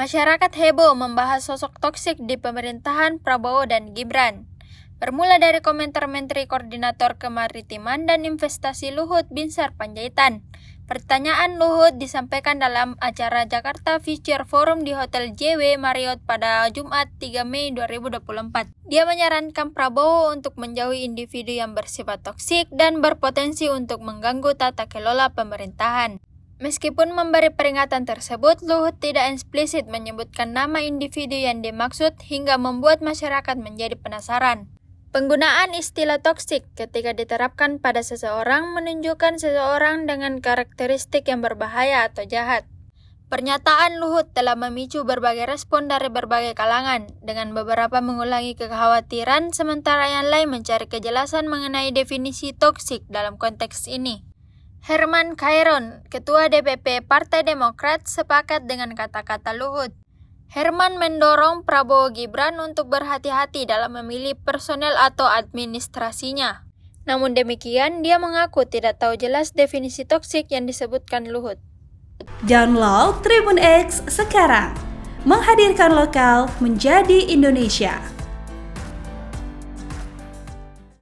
Masyarakat heboh membahas sosok toksik di pemerintahan Prabowo dan Gibran. Bermula dari komentar Menteri Koordinator Kemaritiman dan Investasi Luhut Binsar Panjaitan. Pertanyaan Luhut disampaikan dalam acara Jakarta Future Forum di Hotel JW Marriott pada Jumat 3 Mei 2024. Dia menyarankan Prabowo untuk menjauhi individu yang bersifat toksik dan berpotensi untuk mengganggu tata kelola pemerintahan. Meskipun memberi peringatan tersebut, Luhut tidak eksplisit menyebutkan nama individu yang dimaksud hingga membuat masyarakat menjadi penasaran. Penggunaan istilah toksik ketika diterapkan pada seseorang menunjukkan seseorang dengan karakteristik yang berbahaya atau jahat. Pernyataan Luhut telah memicu berbagai respon dari berbagai kalangan, dengan beberapa mengulangi kekhawatiran sementara yang lain mencari kejelasan mengenai definisi toksik dalam konteks ini. Herman Khairon, Ketua DPP Partai Demokrat, sepakat dengan kata-kata Luhut. Herman mendorong Prabowo Gibran untuk berhati-hati dalam memilih personel atau administrasinya. Namun demikian, dia mengaku tidak tahu jelas definisi toksik yang disebutkan Luhut. Download Tribun X sekarang, menghadirkan lokal menjadi Indonesia.